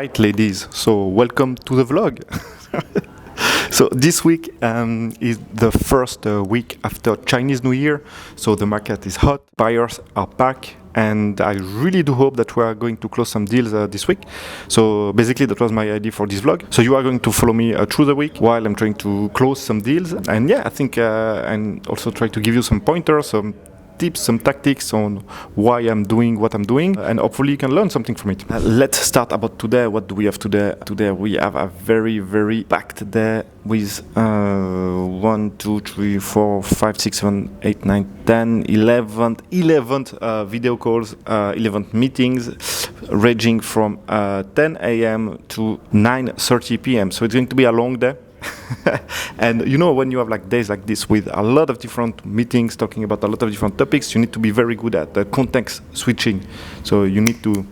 right, ladies. So welcome to the vlog. So this week is the first week after Chinese New Year. So the market is hot, buyers are back, and I really do hope that we are going to close some deals this week. So basically that was my idea for this vlog. So you are going to follow me through the week while I'm trying to close some deals. And yeah, I think and also try to give you some pointers, some tips, some tactics on why I'm doing what I'm doing, and hopefully you can learn something from it. Let's start about today. What do we have today? Today we have a very packed day with 1, 2, 3, 4, 5, 6, 7, 8, 9, 10, 11 video calls, 11 meetings ranging from 10 a.m. to 9:30 p.m. So it's going to be a long day. And you know, when you have like days like this with a lot of different meetings talking about a lot of different topics, you need to be very good at the context switching. So you need to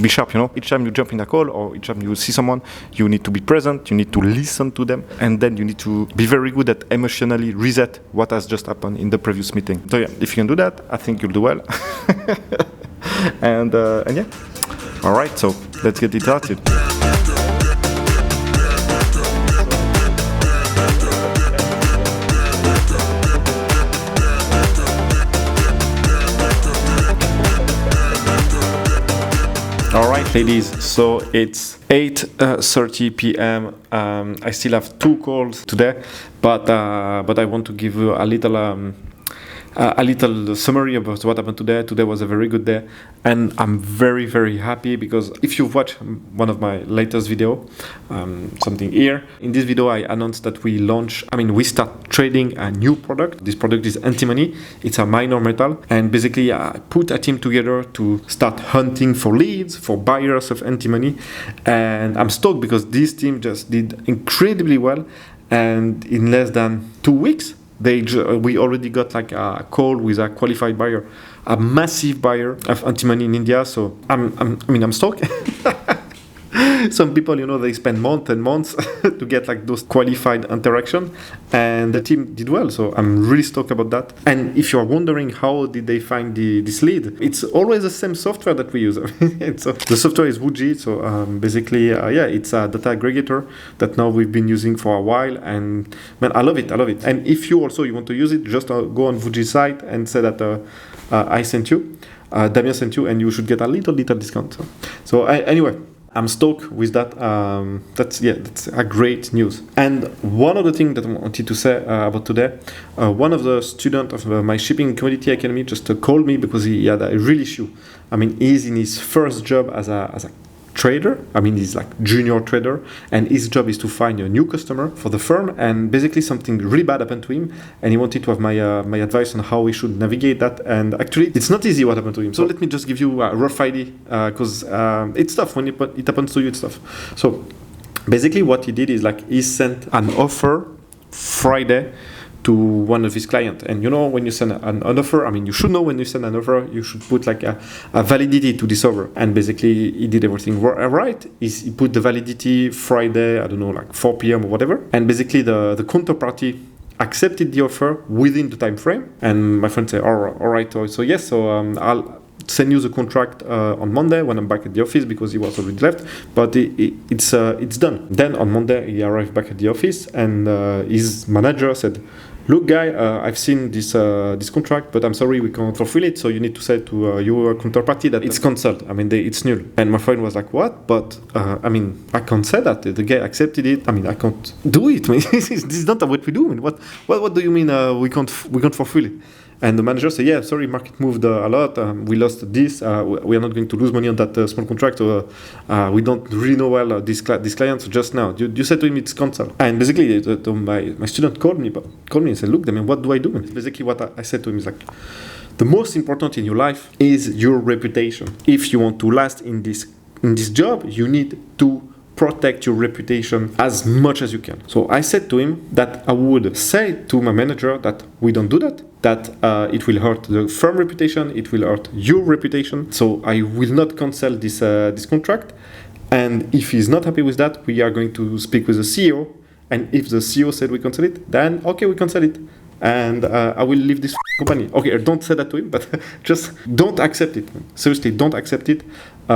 be sharp, you know. Each time you jump in a call or each time you see someone, you need to be present, you need to listen to them, and then you need to be very good at emotionally reset what has just happened in the previous meeting. So yeah, if you can do that, I think you'll do well. and yeah, all right, so let's get it started. Alright, ladies, so it's 8:30 p.m. I still have 2 calls today, but I want to give you a little summary about what happened today. Today was a very good day, and I'm very happy because if you've watched one of my latest video, something here, in this video I announced that we start trading a new product. This product is anti-money. It's a minor metal, and basically I put a team together to start hunting for leads, for buyers of anti-money, and I'm stoked because this team just did incredibly well, and in less than 2 weeks we already got like a call with a qualified buyer, a massive buyer of anti-money in India. So I'm stoked. Some people, you know, they spend months and months to get like those qualified interaction, and the team did well. So I'm really stoked about that. And if you're wondering how did they find this lead, it's always the same software that we use. So the software is Poached. So basically, it's a data aggregator that now we've been using for a while, and man, I love it. And if you want to use it, just go on Poached site and say that I sent you, Damien sent you, and you should get a little discount. So anyway, I'm stoked with that. That's a great news. And one other thing that I wanted to say about today, one of the students of my shipping commodity academy just called me because he had a real issue. He's in his first job as a trader. He's like junior trader, and his job is to find a new customer for the firm, and basically something really bad happened to him, and he wanted to have my advice on how we should navigate that. And actually it's not easy what happened to him, so let me just give you a rough idea, because it's tough when it happens to you. It's tough. So basically what he did is like he sent an offer Friday to one of his clients. And you know, when you send an offer, you should know when you send an offer, you should put like a validity to this offer. And basically he did everything right. He put the validity Friday, I don't know, like 4 p.m. or whatever. And basically the counterparty accepted the offer within the time frame. And my friend said, all right, so yes, so I'll send you the contract on Monday when I'm back at the office, because he was already left, but it's done. Then on Monday he arrived back at the office, and his manager said, look guy, I've seen this contract, but I'm sorry, we can't fulfill it, so you need to say to your counterparty that it's cancelled. it's null. And my friend was like, what? But I can't say that. The guy accepted it. I can't do it. This is not what we do. What do you mean we can't fulfill it? And the manager said, yeah, sorry, market moved a lot. We lost this. We are not going to lose money on that small contract. We don't really know well this client just now. You said to him it's cancelled. And basically, my student called me and said, look, what do I do? Basically, what I said to him is like, the most important in your life is your reputation. If you want to last in this job, you need to protect your reputation as much as you can. So I said to him that I would say to my manager that we don't do that it will hurt the firm reputation, it will hurt your reputation, so I will not cancel this contract. And if he's not happy with that, we are going to speak with the CEO, and if the CEO said we cancel it, then okay, we cancel it. and I will leave this company. Okay, don't say that to him, but just don't accept it. Seriously, don't accept it.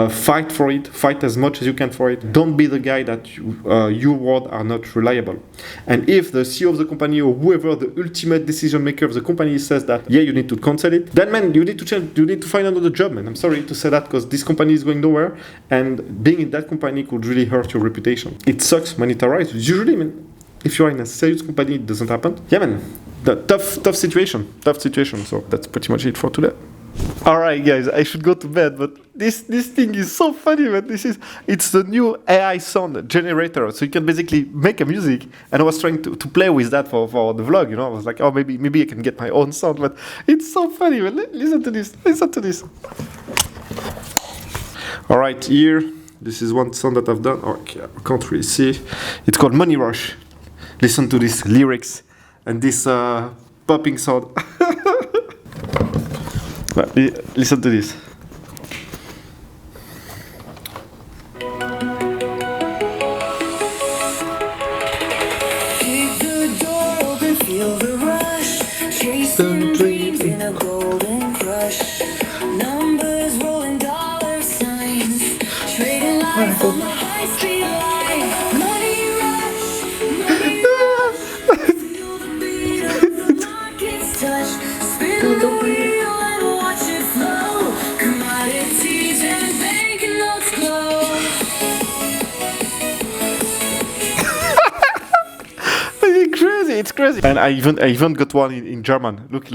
Fight for it. Fight as much as you can for it. Don't be the guy that your word are not reliable. And if the CEO of the company or whoever the ultimate decision maker of the company says that, yeah, you need to cancel it, then man, you need to change. You need to find another job, man. I'm sorry to say that because this company is going nowhere, and being in that company could really hurt your reputation. It sucks when it arises. Usually, man, if you're in a serious company, it doesn't happen. Yeah, man. The tough situation. So that's pretty much it for today. All right, guys, I should go to bed, but this thing is so funny, man. It's the new AI sound generator, so you can basically make a music. And I was trying to play with that for the vlog, you know. I was like, oh, maybe I can get my own sound, but it's so funny, man. Listen to this. All right, here, this is one sound that I've done. Okay, I can't really see. It's called Money Rush. Listen to these lyrics and this popping sound. Listen to this. Kick the door open, feel the rush. Chasing dreams in a golden crush. Numbers rolling, dollar signs. Trading life on the high speed line. Money rush. Feel the beat of the market's touch. Spin the wheel and watch it flow. Commodities and banknotes glow. It's crazy. And I even got one in German. Look.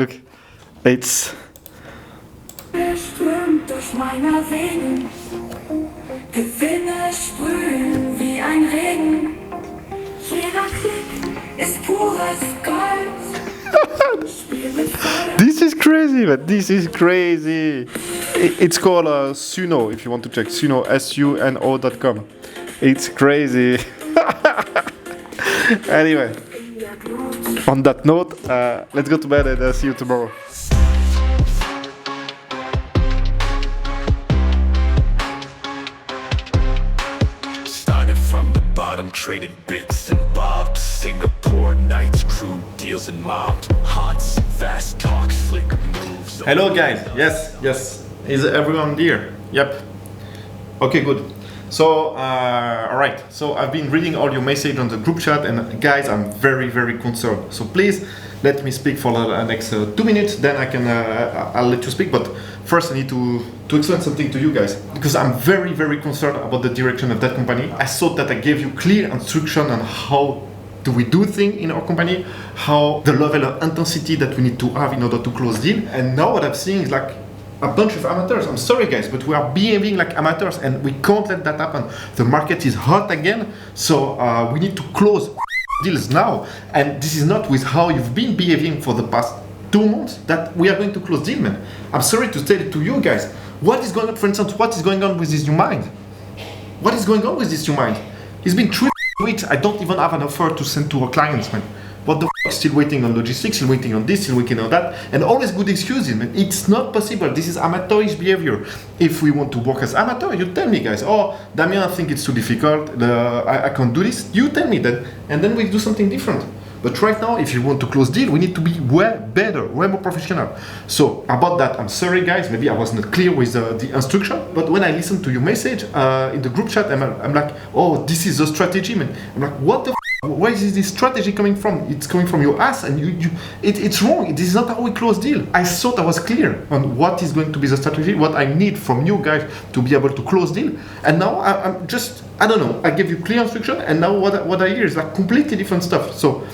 It's. Strömt durch meine Venen. Gewinne sprühen wie ein Regen. Jeder Klick ist pures Gold. Spiel mit Feuer. This is crazy, man. This is crazy. It's called Suno. If you want to check Suno, suno.com. It's crazy. Anyway. On that note, let's go to bed and see you tomorrow. Started from the bottom, traded bits and bobs. Singapore nights, crude deals and mobbed. Haunts, fast talk, slick moves. Hello guys, yes. Is everyone there? Yep. Okay, good. So, alright, so I've been reading all your message on the group chat, and guys, I'm very concerned. So please, let me speak for the next 2 minutes, then I'll let you speak, but first I need to explain something to you guys, because I'm very concerned about the direction of that company. I thought that I gave you clear instruction on how do we do things in our company, how the level of intensity that we need to have in order to close deal, and now what I'm seeing is like a bunch of amateurs. I'm sorry guys, but we are behaving like amateurs and we can't let that happen. The market is hot again, so we need to close deals now, and this is not with how you've been behaving for the past 2 months that we are going to close deal, man. I'm sorry to tell it to you guys. What is going on, for instance, what is going on with this new mind? What is going on with this new mind? It's been 3 weeks, I don't even have an offer to send to our clients, man. What the f***, still waiting on logistics, still waiting on this, still waiting on that, and always good excuses, man. It's not possible. This is amateurish behavior. If we want to work as amateur, you tell me, guys, oh, Damien, I think it's too difficult, I can't do this. You tell me that, and then we do something different. But right now, if you want to close deal, we need to be way better, way more professional. So about that, I'm sorry, guys. Maybe I was not clear with the instruction. But when I listen to your message in the group chat, I'm like, oh, this is the strategy, man. I'm like, what the f***? Where is this strategy coming from? It's coming from your ass, and it's wrong. This is not how we close deal. I thought I was clear on what is going to be the strategy, what I need from you guys to be able to close deal. And now I'm just, I don't know. I gave you clear instruction, and now what I hear is like completely different stuff. So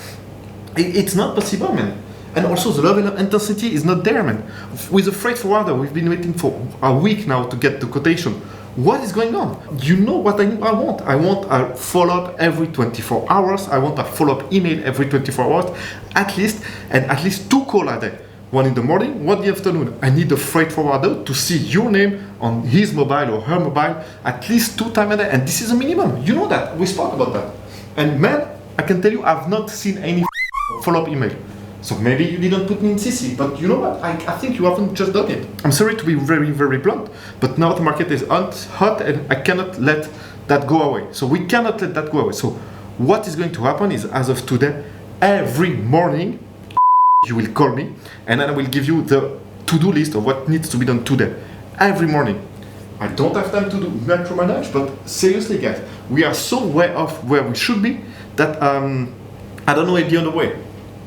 it's not possible, man. And also the level of intensity is not there, man. With the freight forwarder, we've been waiting for a week now to get the quotation. What is going on? You know what I want. I want a follow-up every 24 hours. I want a follow-up email every 24 hours, at least 2 calls a day. One in the morning, one in the afternoon. I need the freight forwarder to see your name on his mobile or her mobile at least 2 times a day. And this is a minimum. You know that. We spoke about that. And man, I can tell you, I've not seen any follow-up email. So maybe you didn't put me in CC, but you know what? I think you haven't just done it. I'm sorry to be very blunt, but now the market is hot and I cannot let that go away. So we cannot let that go away. So what is going to happen is, as of today, every morning, you will call me, and then I will give you the to-do list of what needs to be done today, every morning. I don't have time to do micromanage, but seriously, guys, we are so way off where we should be that I don't know it be on the way.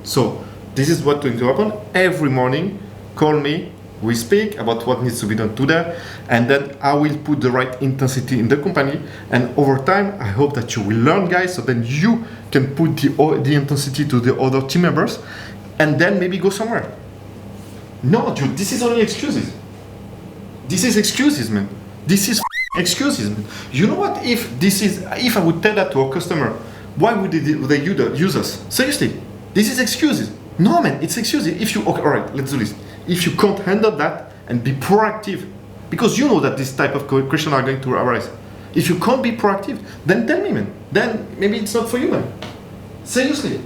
So this is what's going to happen. Every morning, call me, we speak about what needs to be done today, and then I will put the right intensity in the company. And over time, I hope that you will learn, guys, so then you can put the intensity to the other team members, and then maybe go somewhere. No, dude, this is only excuses. This is excuses, man. This is excuses, man. You know what? If I would tell that to a customer, why would they use us? Seriously, this is excuses. No, man, it's excuses. If you okay, all right, let's do this. If you can't handle that and be proactive, because you know that this type of questions are going to arise. If you can't be proactive, then tell me, man. Then maybe it's not for you, man. Seriously.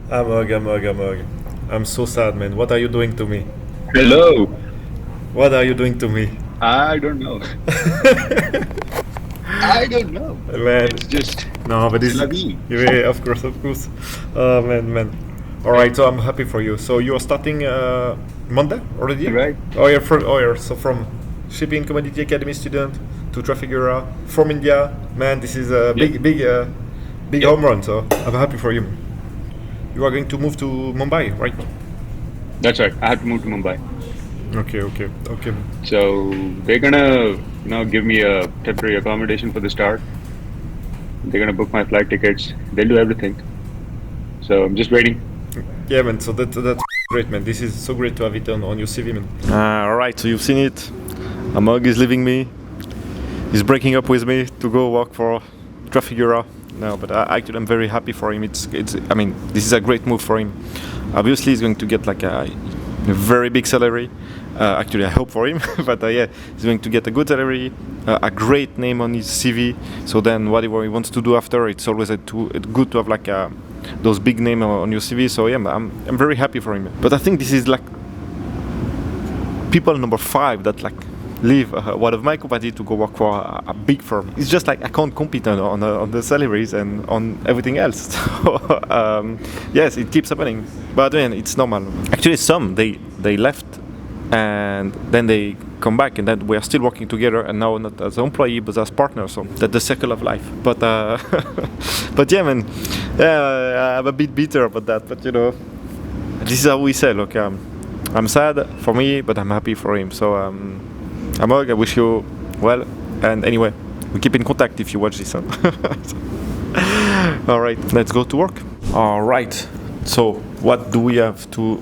Amog. I'm so sad, man. What are you doing to me? Hello. What are you doing to me? I don't know. I don't know. Man. It's just No, but this la vie. yeah, of course. Oh man. All right, so I'm happy for you. So you're starting Monday already? Right. So from shipping commodity academy student to Trafigura from India, man. This is a big home run. So I'm happy for you. You are going to move to Mumbai, right? That's right. I have to move to Mumbai. Okay. So they're gonna, give me a temporary accommodation for the start. They're gonna book my flight tickets. They'll do everything. So I'm just waiting. Yeah, man. So that's great, man. This is so great to have it on your CV, man. All right. So you've seen it. Amog is leaving me. He's breaking up with me to go work for Trafigura. No, but actually I'm very happy for him. I mean, this is a great move for him. Obviously, he's going to get like a very big salary. Actually, I hope for him. But yeah, he's going to get a good salary, a great name on his CV. So then, whatever he wants to do after, it's always good to have like those big names on your CV. So yeah, I'm very happy for him. But I think this is like people number 5 that like leave one of my company to go work for a big firm. It's just like I can't compete on the salaries and on everything else. So, yes, it keeps happening. But then it's normal. Actually, some they left and then they come back and then we are still working together and now not as an employee but as partners. So that's the circle of life. But but yeah, man, I'm a bit bitter about that. But this is how we say. Look, I'm sad for me, but I'm happy for him. So. Amog, I wish you well, and anyway, we keep in contact if you watch this. Huh? All right, let's go to work. All right, so what do we have to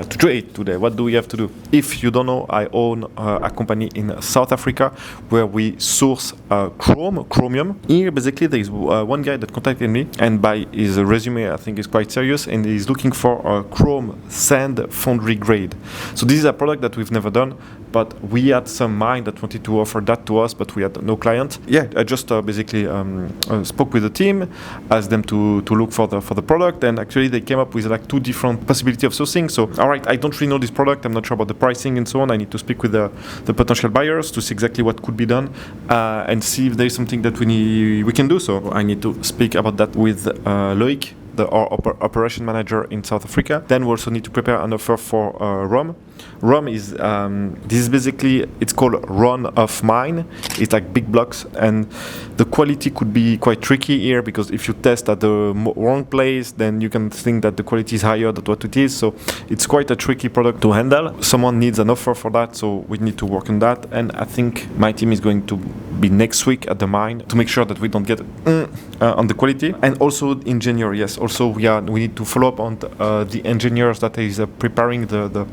trade today? What do we have to do? If you don't know, I own a company in South Africa where we source chromium. Here, basically, there is one guy that contacted me, and by his resume, I think is quite serious, and he's looking for a chrome sand foundry grade. So this is a product that we've never done, but we had some mine that wanted to offer that to us, but we had no client. Yeah, I just basically spoke with the team, asked them to look for the product, and actually they came up with like 2 different possibilities of sourcing. So, all right, I don't really know this product. I'm not sure about the pricing and so on. I need to speak with the potential buyers to see exactly what could be done and see if there is something that we can do. So I need to speak about that with Loic, our operation manager in South Africa. Then we also need to prepare an offer for ROM. ROM is this is basically, it's called run of mine. It's like big blocks, and the quality could be quite tricky here because if you test at the wrong place, then you can think that the quality is higher than what it is. So it's quite a tricky product to handle. Someone needs an offer for that, so we need to work on that. And I think my team is going to be next week at the mine to make sure that we don't get on the quality. And also in January, yes, also we need to follow up on the engineers that is preparing the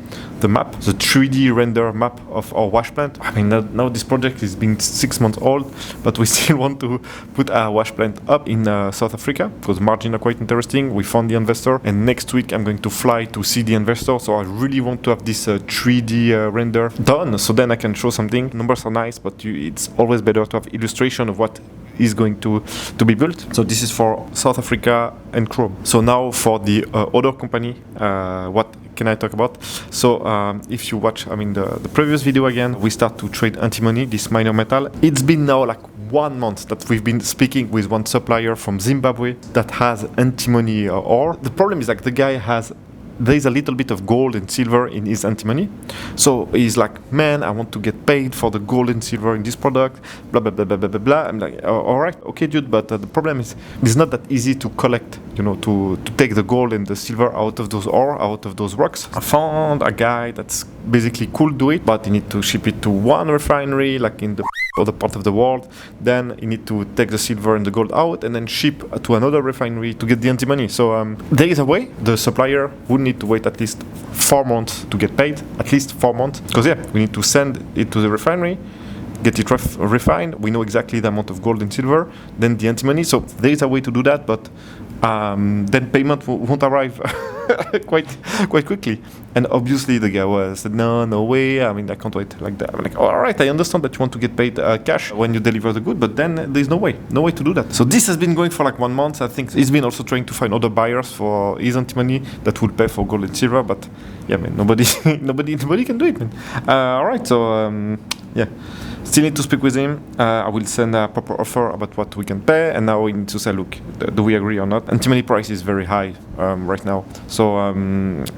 map, the 3D render map of our wash plant. I mean, now this project is being 6 months old, but we still want to put a wash plant up in South Africa because margins are quite interesting. We found the investor, and next week I'm going to fly to see the investor. So I really want to have this 3D render done, so then I can show something. Numbers are nice, but it's always better to have illustration of what is going to be built. So this is for South Africa and Chrome. So now for the other company, what can I talk about? So if you watch, I mean, the previous video again, we start to trade antimony, this minor metal. It's been now like 1 month that we've been speaking with one supplier from Zimbabwe that has antimony ore. The problem is like the guy there is a little bit of gold and silver in his antimony. So he's like, man, I want to get paid for the gold and silver in this product, blah, blah, blah, blah, blah, blah, blah. I'm like, all right, okay, dude, but the problem is it's not that easy to collect, to take the gold and the silver out of those ore, out of those rocks. I found a guy that's basically could do it, but you need to ship it to one refinery, like in the other part of the world. Then you need to take the silver and the gold out and then ship to another refinery to get the antimony. So there is a way. The supplier would need to wait at least 4 months to get paid, at least 4 months, because we need to send it to the refinery, get it refined. We know exactly the amount of gold and silver, then the antimony. So there is a way to do that, but then payment won't arrive quite quickly. And obviously the guy said, no way, I mean, I can't wait like that. I'm like, all right, I understand that you want to get paid cash when you deliver the good, but then there's no way to do that. So this has been going for like 1 month. I think he's been also trying to find other buyers for his antimony that will pay for gold and silver, but yeah, man, nobody can do it, man. All right, so yeah. Still need to speak with him. I will send a proper offer about what we can pay, and now we need to say, look, do we agree or not? Antimony price is very high right now, so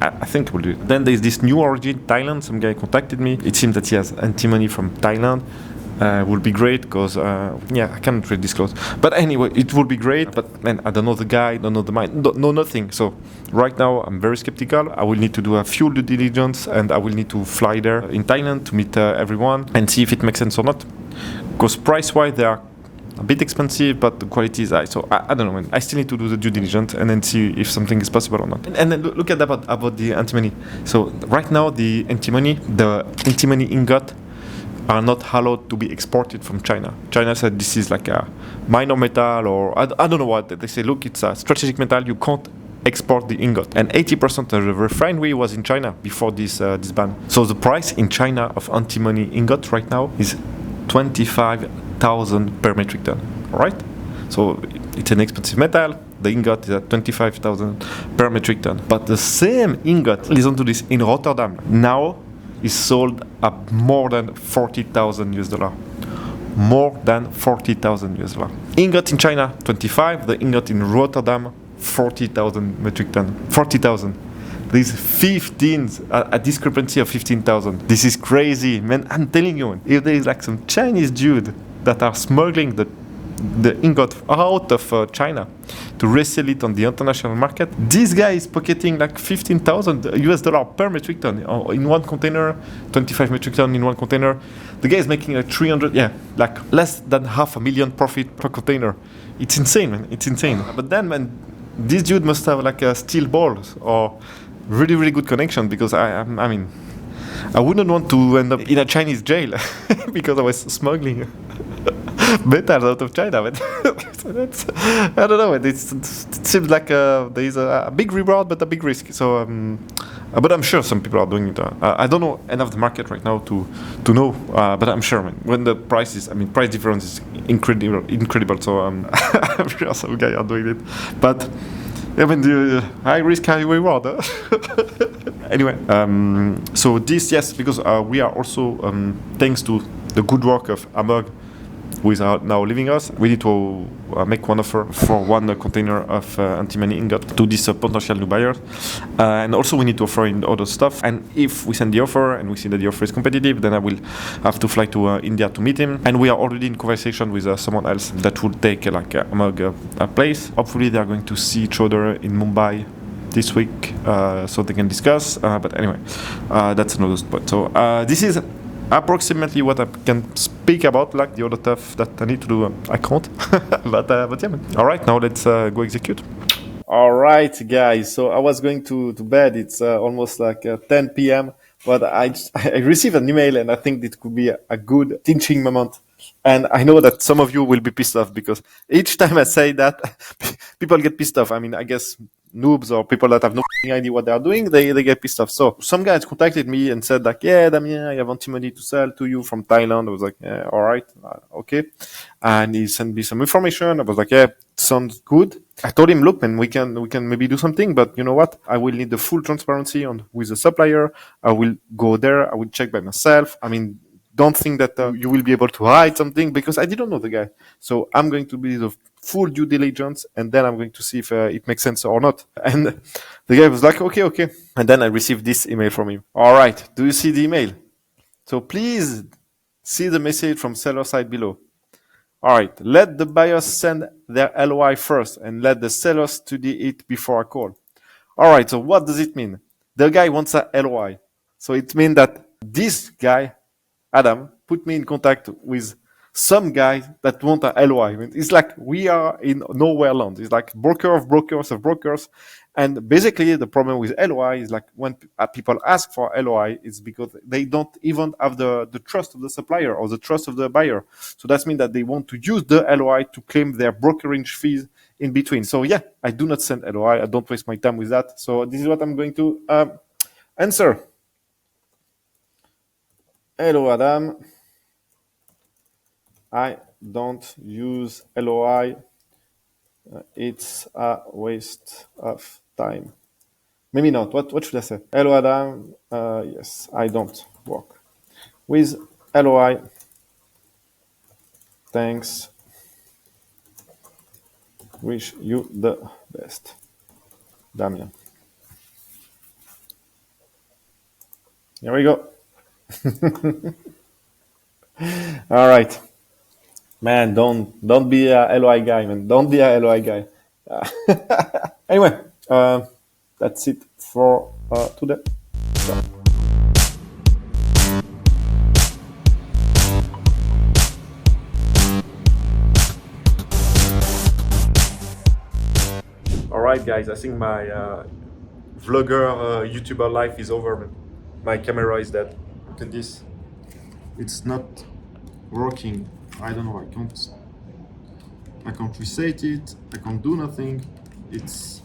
I think we'll do it. Then there's this new origin, Thailand. Some guy contacted me. It seems that he has antimony from Thailand. Would be great because I cannot really disclose. But anyway, it would be great. But man, I don't know the guy, don't know the mine, know nothing. So right now I'm very skeptical. I will need to do a full due diligence, and I will need to fly there in Thailand to meet everyone and see if it makes sense or not. Because price-wise, they are a bit expensive, but the quality is high. So I don't know, man. I still need to do the due diligence and then see if something is possible or not. And then look at about the antimony. So right now the antimony ingot are not allowed to be exported from China. China said this is like a minor metal, or I don't know what. They say, look, it's a strategic metal, you can't export the ingot. And 80% of the refinery was in China before this ban. So the price in China of antimony ingot right now is 25,000 per metric ton, all right? So it's an expensive metal. The ingot is at 25,000 per metric ton. But the same ingot, listen to this, in Rotterdam, now is sold at more than $40,000. More than $40,000. Ingot in China, 25. The ingot in Rotterdam, 40,000 metric ton. 40,000. There's a discrepancy of 15,000. This is crazy, man. I'm telling you, if there is like some Chinese dude that are smuggling the ingot out of China to resell it on the international market, this guy is pocketing like $15,000 per metric ton in one container, 25 metric ton in one container. The guy is making like 300, like less than $500,000 profit per container. It's insane, man. It's insane. But then, man, this dude must have like a steel balls or really, really good connection, because I mean, I wouldn't want to end up in a Chinese jail because I was smuggling metals out of China. But so I don't know. It seems like there is a big reward but a big risk. So, but I'm sure some people are doing it. I don't know enough the market right now to know. But I'm sure, man, when the price difference is incredible. So I'm sure some guys are doing it. But I mean, the high risk, high reward. Anyway, so this, yes, because we are also, thanks to the good work of Amog, who is now leaving us, we need to make one offer for one container of antimony ingot to this potential new buyer. And also we need to offer in other stuff. And if we send the offer and we see that the offer is competitive, then I will have to fly to India to meet him. And we are already in conversation with someone else that will take Amog a place. Hopefully they are going to see each other in Mumbai this week, so they can discuss. But anyway, that's another point. So this is approximately what I can speak about. Like the other stuff that I need to do, I can't. but yeah, man. All right, now let's go execute. All right, guys. So I was going to bed. It's almost like 10 p.m. But I received an email, and I think it could be a good teaching moment. And I know that some of you will be pissed off because each time I say that, people get pissed off. I mean, I guess noobs or people that have no idea what they are doing, they get pissed off. So some guys contacted me and said like, yeah, Damien, I have antimony to sell to you from Thailand. I was like, yeah, all right, okay. And he sent me some information. I was like, yeah, sounds good. I told him, look, man, we can maybe do something, but you know what? I will need the full transparency on who is the supplier. I will go there. I will check by myself. I mean, don't think that you will be able to hide something because I didn't know the guy. So I'm going to be the full due diligence, and then I'm going to see if it makes sense or not. And the guy was like, okay, okay. And then I received this email from him. All right, do you see the email? So please see the message from seller side below. All right, let the buyers send their LOI first and let the sellers study it before a call. All right, so what does it mean? The guy wants a LOI. So it means that this guy, Adam, put me in contact with some guy that want a LOI. I mean, it's like we are in nowhere land. It's like broker of brokers of brokers. And basically, the problem with LOI is like when people ask for LOI, it's because they don't even have the trust of the supplier or the trust of the buyer. So that means that they want to use the LOI to claim their brokerage fees in between. So yeah, I do not send LOI. I don't waste my time with that. So this is what I'm going to answer. Hello, Adam. I don't use LOI. It's a waste of time. Maybe not. What should I say? Hello, Adam. Yes, I don't work with LOI. Thanks. Wish you the best. Damien. Here we go. All right. Man, don't be a LOI guy, man. Don't be a LOI guy. Anyway, that's it for today. So. All right, guys. I think my vlogger, YouTuber life is over, man. My camera is dead. Look at this. It's not working. I don't know. I can't reset it. I can't do nothing. It's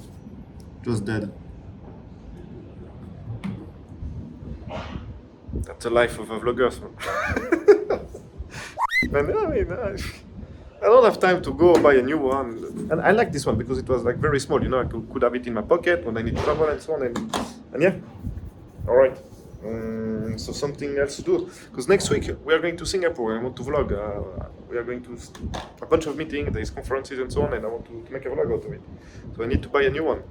just dead. That's the life of a vlogger. So. And I mean, I don't have time to go buy a new one. And I like this one because it was like very small. You know, I could have it in my pocket when I need to travel and so on. And yeah, all right. So something else to do because next week we are going to Singapore. I want to vlog. We are going to a bunch of meetings, there's conferences and so on, and I want to make a vlog out of it. So I need to buy a new one.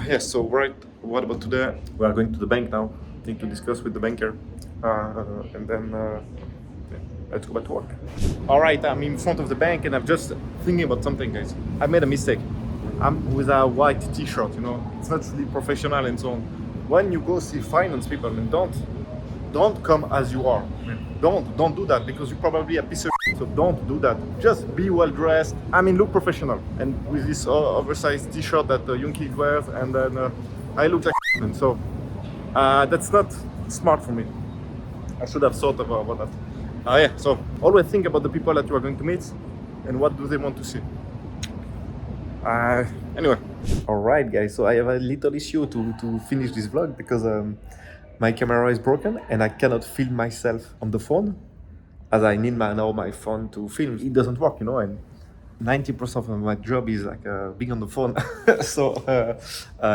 Yes. So right. What about today? We are going to the bank now. Need to discuss with the banker, and then let's go back to work. All right. I'm in front of the bank, and I'm just thinking about something, guys. I made a mistake. I'm with a white T-shirt. You know, it's not really professional and so on. When you go see finance people, and don't come as you are. Don't do that because you're probably a piece of shit. So don't do that. Just be well dressed. I mean, look professional. And with this oversized T-shirt that Yunki wears, and then I look like shit. And so that's not smart for me. I should have thought about that. Yeah. So always think about the people that you are going to meet, and what do they want to see. Anyway. All right, guys. So I have a little issue to finish this vlog because my camera is broken and I cannot film myself on the phone as I need now my phone to film. It doesn't work, you know, and 90% of my job is like being on the phone. So yeah,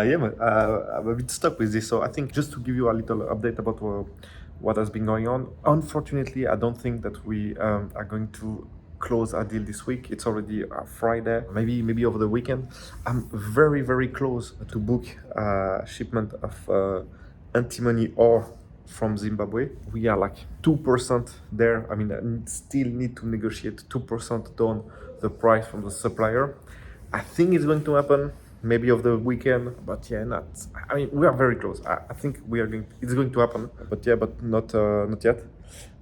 I'm a bit stuck with this. So I think just to give you a little update about what has been going on. Unfortunately, I don't think that we are going to close a deal this week. It's already Friday, maybe over the weekend. I'm very close to book a shipment of antimony ore from Zimbabwe. We are like 2% there. I mean, I still need to negotiate 2% down the price from the supplier. I think it's going to happen maybe over the weekend, but yeah, not. I mean, we are very close. I think it's going to happen, but yeah, but not yet.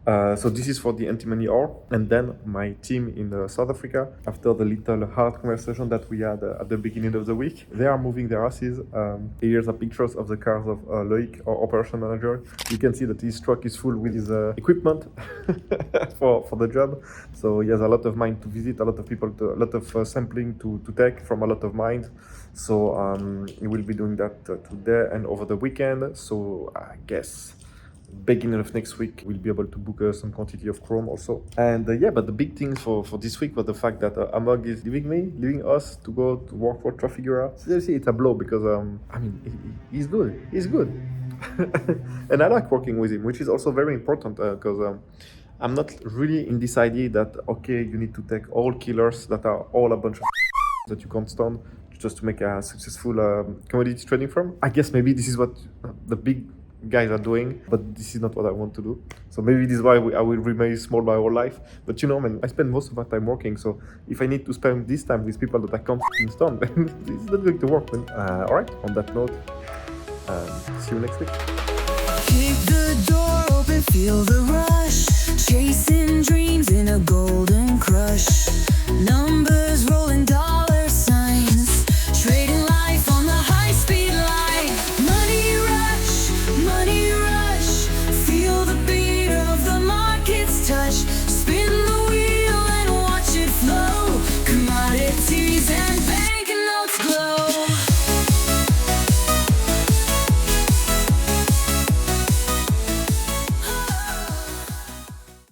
So this is for the antimony ore, and then my team in South Africa, after the little hard conversation that we had at the beginning of the week, they are moving their asses. Here's a pictures of the cars of Loic, our operation manager. You can see that his truck is full with his equipment for the job. So he has a lot of mines to visit, a lot of people, a lot of sampling to take from a lot of mines. So he will be doing that today and over the weekend. So I guess beginning of next week we'll be able to book some quantity of chrome also. And yeah, but the big things for this week was the fact that Amog is leaving us to go to work for Trafigura. Seriously, it's a blow because I mean he's good and I like working with him, which is also very important because I'm not really in this idea that okay, you need to take all killers that are all a bunch of that you can't stand just to make a successful commodity trading firm. I guess maybe this is what the big guys are doing, but this is not what I want to do. So maybe this is why I will remain small my whole life. But you know, man, I spend most of my time working. So if I need to spend this time with people that I can't stand, then this is not going to work, man. All right. On that note, see you next week. Kick the door open, feel the rush. Chasing dreams in a golden crush. Numbers roll.